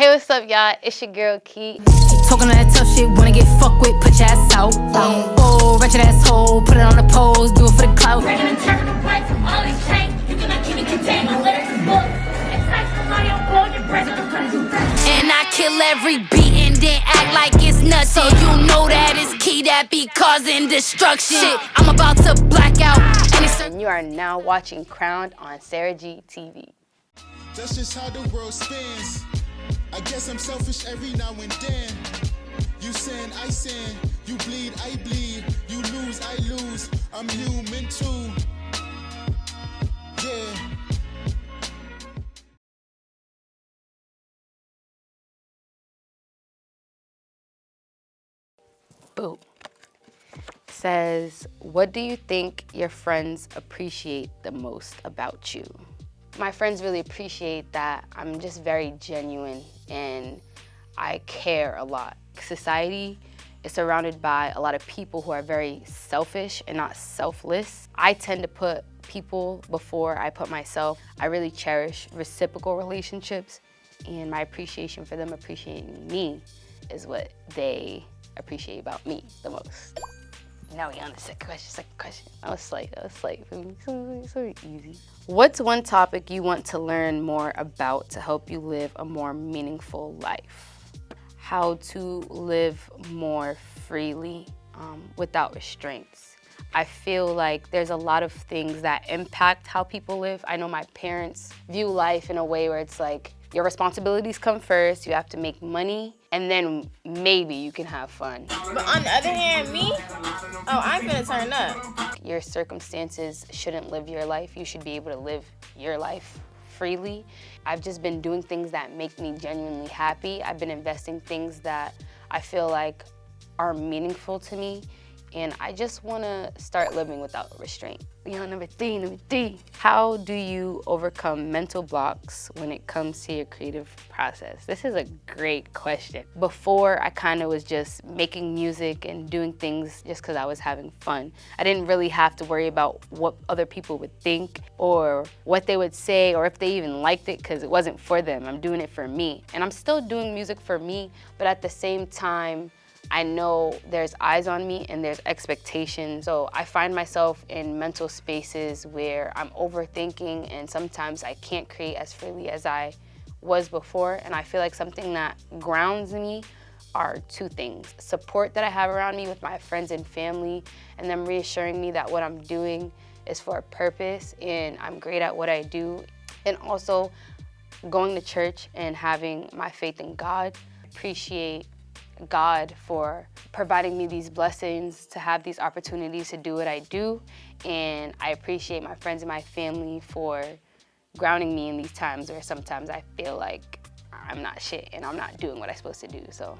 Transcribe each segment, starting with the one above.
Hey, what's up, y'all? It's your girl, KEI. Talking all that tough shit, wanna get fucked with, put your ass out. Oh, wretched asshole, put it on the pose, do it for the clout. Breaking and turning the whites from all these chains. You cannot keep me contained, my lyrics is book. It's nice for money, I'm blowing your brains, I'm trying to do that. And I kill every beat and then act like it's nuts. So you know that it's KEI that be causing destruction. Shit, I'm about to black out. And you are now watching Crowned on SaraG TV. That's just how the world spins. I guess I'm selfish every now and then. You sin, I sin. You bleed, I bleed. You lose, I lose. I'm human too. Yeah. Boom. Says, what do you think your friends appreciate the most about you? My friends really appreciate that I'm just very genuine and I care a lot. Society is surrounded by a lot of people who are very selfish and not selfless. I tend to put people before I put myself. I really cherish reciprocal relationships, and my appreciation for them appreciating me is what they appreciate about me the most. Now we on the second question. That was slight for me, so easy. What's one topic you want to learn more about to help you live a more meaningful life? How to live more freely without restraints. I feel like there's a lot of things that impact how people live. I know my parents view life in a way where it's like, your responsibilities come first, you have to make money, and then maybe you can have fun. But on the other hand, me, I'm gonna turn up. Your circumstances shouldn't live your life. You should be able to live your life freely. I've just been doing things that make me genuinely happy. I've been investing things that I feel like are meaningful to me, and I just wanna start living without restraint. Number three. How do you overcome mental blocks when it comes to your creative process? This is a great question. Before, I kind of was just making music and doing things just because I was having fun. I didn't really have to worry about what other people would think or what they would say or if they even liked it, because it wasn't for them. I'm doing it for me. And I'm still doing music for me, but at the same time, I know there's eyes on me and there's expectations. So I find myself in mental spaces where I'm overthinking and sometimes I can't create as freely as I was before. And I feel like something that grounds me are two things. Support that I have around me with my friends and family, and them reassuring me that what I'm doing is for a purpose and I'm great at what I do. And also going to church and having my faith in God. Appreciate God for providing me these blessings to have these opportunities to do what I do, and I appreciate my friends and my family for grounding me in these times where sometimes I feel like I'm not shit and I'm not doing what I'm supposed to do. So,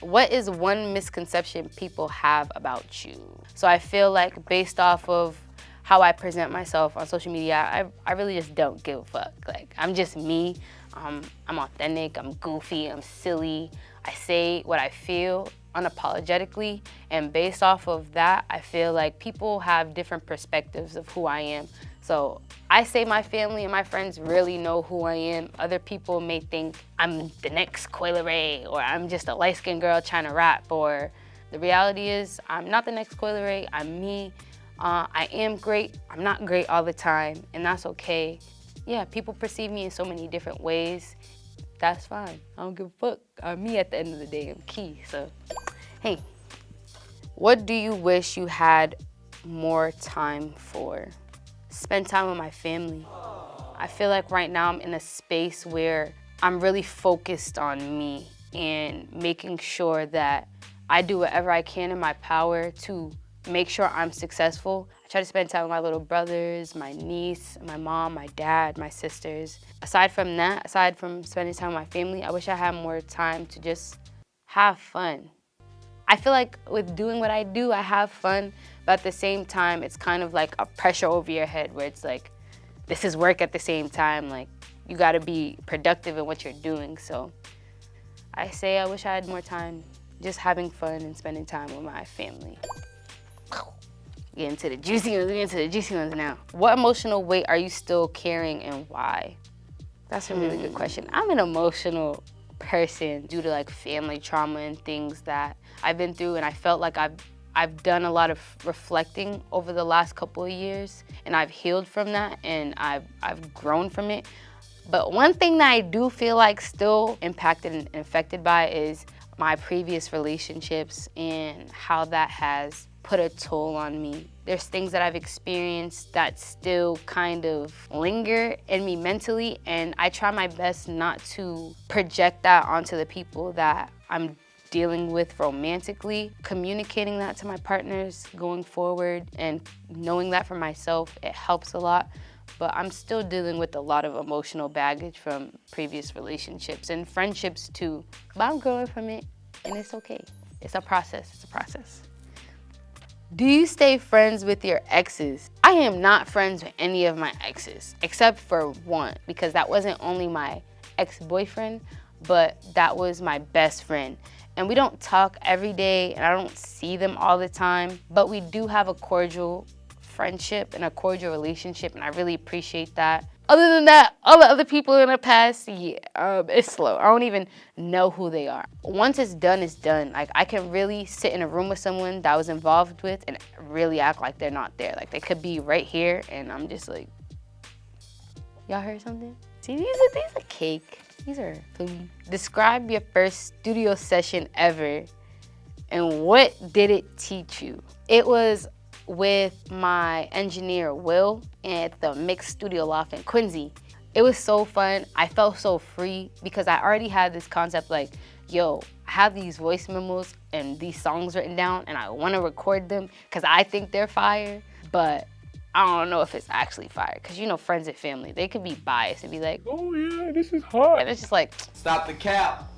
what is one misconception people have about you? So I feel like based off of how I present myself on social media, I really just don't give a fuck. Like, I'm just me. I'm authentic, I'm goofy, I'm silly. I say what I feel unapologetically, and based off of that, I feel like people have different perspectives of who I am. So I say my family and my friends really know who I am. Other people may think I'm the next Coi Leray, or I'm just a light-skinned girl trying to rap, or the reality is I'm not the next Coi Leray, I'm me. I am great, I'm not great all the time, and that's okay. Yeah, people perceive me in so many different ways. That's fine. I don't give a fuck. I'm me at the end of the day. I'm KEI. So, hey, what do you wish you had more time for? Spend time with my family. I feel like right now I'm in a space where I'm really focused on me and making sure that I do whatever I can in my power to make sure I'm successful. I try to spend time with my little brothers, my niece, my mom, my dad, my sisters. Aside from that, aside from spending time with my family, I wish I had more time to just have fun. I feel like with doing what I do, I have fun, but at the same time, it's kind of like a pressure over your head where it's like, this is work at the same time. Like, you gotta be productive in what you're doing. So I say I wish I had more time just having fun and spending time with my family. Get into the juicy ones now. What emotional weight are you still carrying and why? That's a really good question. I'm an emotional person due to like family trauma and things that I've been through, and I felt like I've done a lot of reflecting over the last couple of years, and I've healed from that, and I've grown from it. But one thing that I do feel like still impacted and affected by is my previous relationships and how that has put a toll on me. There's things that I've experienced that still kind of linger in me mentally, and I try my best not to project that onto the people that I'm dealing with romantically. Communicating that to my partners going forward and knowing that for myself, it helps a lot. But I'm still dealing with a lot of emotional baggage from previous relationships and friendships too. But I'm growing from it, and it's okay. It's a process, it's a process. Do you stay friends with your exes? I am not friends with any of my exes, except for one, because that wasn't only my ex-boyfriend, but that was my best friend. And we don't talk every day, and I don't see them all the time, but we do have a cordial friendship and a cordial relationship, and I really appreciate that. Other than that, all the other people in the past, it's slow. I don't even know who they are. Once it's done, it's done. Like, I can really sit in a room with someone that I was involved with and really act like they're not there. Like, they could be right here, and I'm just like, y'all heard something? See, these are cake. These are food. Describe your first studio session ever, and what did it teach you? It was with my engineer, Will, at the Mix Studio Loft in Quincy. It was so fun. I felt so free because I already had this concept like, yo, I have these voice memos and these songs written down and I wanna record them because I think they're fire, but I don't know if it's actually fire. Because you know, friends and family, they could be biased and be like, oh yeah, this is hot. And it's just like, stop the cap.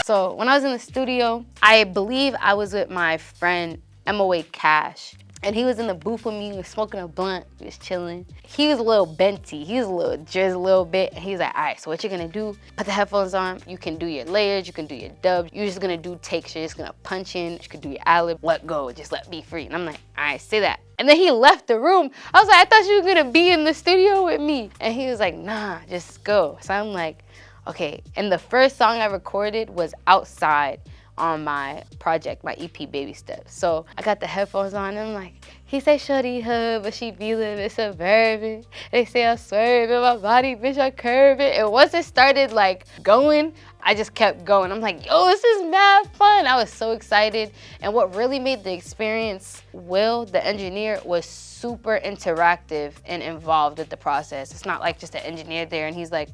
So when I was in the studio, I believe I was with my friend, MOA Cash. And he was in the booth with me, he was smoking a blunt, he was chilling. He was a little benty, he was a little drizzed a little bit, and he's like, all right, so what you're gonna do, put the headphones on, you can do your layers, you can do your dubs, you're just gonna do takes, you're just gonna punch in, you can do your ad-lib, let go, just let be free. And I'm like, all right, say that. And then he left the room. I was like, I thought you were gonna be in the studio with me. And he was like, nah, just go. So I'm like, okay. And the first song I recorded was outside on my project, my EP, Baby Steps. So I got the headphones on and I'm like, he say shorty hood, but she be living suburban. They say I'm swerving, my body, bitch, I curve it. And once it started like going, I just kept going. I'm like, yo, this is mad fun. I was so excited. And what really made the experience, Will, the engineer, was super interactive and involved with the process. It's not like just an engineer there and he's like,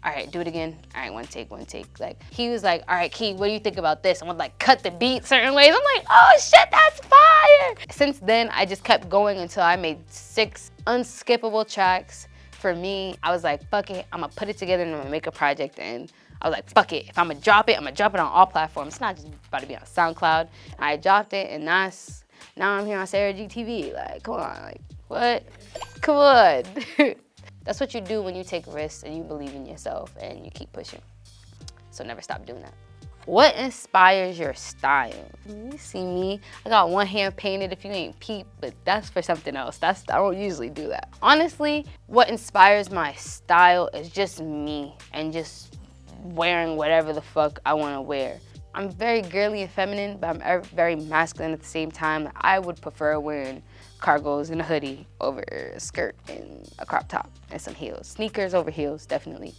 all right, do it again. All right, one take. Like, he was like, all right, Key, what do you think about this? And would like cut the beat certain ways. I'm like, oh shit, that's fire. Since then, I just kept going until I made 6 unskippable tracks. For me, I was like, fuck it, I'm gonna put it together and I'm gonna make a project. And I was like, fuck it, if I'm gonna drop it, I'm gonna drop it on all platforms. It's not just about to be on SoundCloud. And I dropped it, and now I'm here on SaraG TV. Like, come on, like, what? Come on. That's what you do when you take risks and you believe in yourself and you keep pushing. So never stop doing that. What inspires your style? You see me, I got one hand painted if you ain't peep, but that's for something else. I don't usually do that. Honestly, what inspires my style is just me and just wearing whatever the fuck I wanna wear. I'm very girly and feminine, but I'm very masculine at the same time. I would prefer wearing cargos and a hoodie over a skirt and a crop top and some heels. Sneakers over heels, definitely.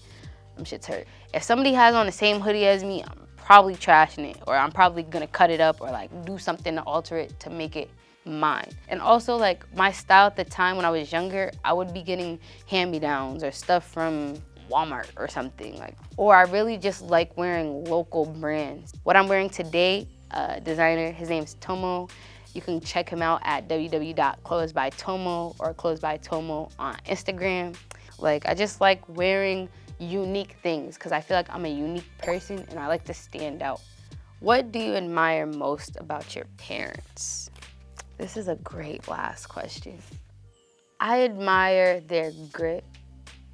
Them shits hurt. If somebody has on the same hoodie as me, I'm probably trashing it, or I'm probably gonna cut it up or like do something to alter it to make it mine. And also, like, my style at the time when I was younger, I would be getting hand-me-downs or stuff from Walmart or something, like, or I really just like wearing local brands. What I'm wearing today, designer, his name's Tomo. You can check him out at www.clothesbytomo or clothesbytomo on Instagram. Like, I just like wearing unique things because I feel like I'm a unique person and I like to stand out. What do you admire most about your parents? This is a great last question. I admire their grit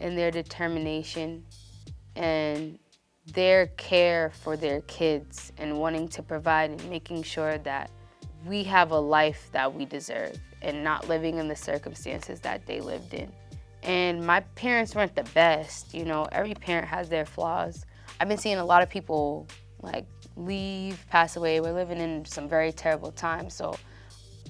and their determination and their care for their kids and wanting to provide and making sure that we have a life that we deserve and not living in the circumstances that they lived in. And my parents weren't the best, you know, every parent has their flaws. I've been seeing a lot of people like leave, pass away. We're living in some very terrible times. So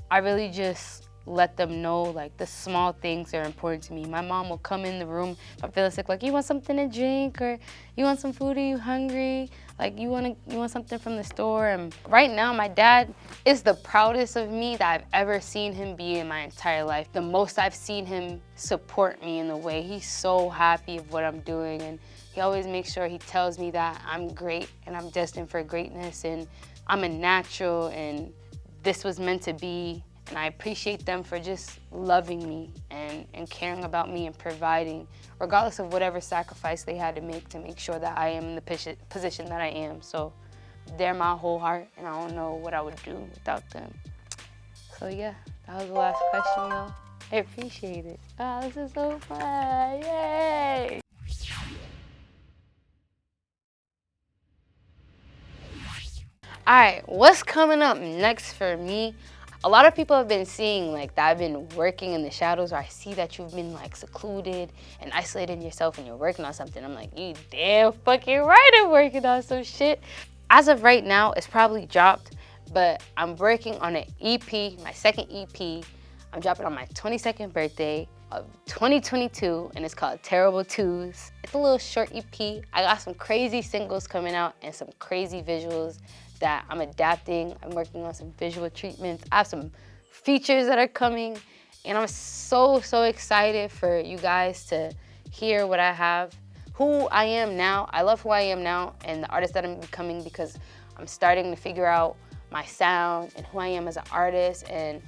I really just let them know like the small things are important to me. My mom will come in the room if I'm feeling sick, like, you want something to drink, or you want some food, are you hungry? Like, you want something from the store? And right now, my dad is the proudest of me that I've ever seen him be in my entire life. The most I've seen him support me in the way. He's so happy of what I'm doing, and he always makes sure he tells me that I'm great and I'm destined for greatness and I'm a natural and this was meant to be. And I appreciate them for just loving me and caring about me and providing, regardless of whatever sacrifice they had to make sure that I am in the position that I am. So they're my whole heart, and I don't know what I would do without them. So yeah, that was the last question, y'all. I appreciate it. Oh, this is so fun, yay! All right, what's coming up next for me? A lot of people have been seeing like that I've been working in the shadows, or I see that you've been like secluded and isolating yourself and you're working on something. I'm like, you damn fucking right I'm working on some shit. As of right now, it's probably dropped, but I'm working on an EP, my second EP. I'm dropping on my 22nd birthday of 2022, and it's called Terrible Twos. It's a little short EP. I got some crazy singles coming out and some crazy visuals that I'm adapting. I'm working on some visual treatments. I have some features that are coming, and I'm so excited for you guys to hear what I have. Who I am now, I love who I am now and the artist that I'm becoming, because I'm starting to figure out my sound and who I am as an artist and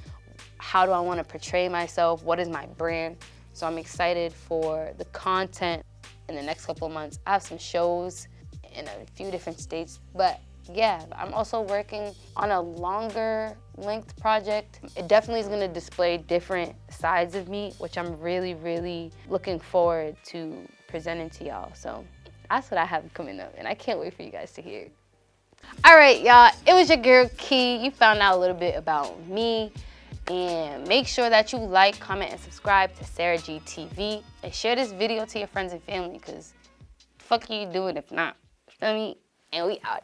how do I want to portray myself, what is my brand. So I'm excited for the content in the next couple of months. I have some shows in a few different states, but yeah, I'm also working on a longer length project. It definitely is gonna display different sides of me, which I'm really looking forward to presenting to y'all. So that's what I have coming up, and I can't wait for you guys to hear. All right, y'all, it was your girl Key. You found out a little bit about me, and make sure that you like, comment, and subscribe to SaraG TV, and share this video to your friends and family, because fuck you doing if not. Feel me? And we out.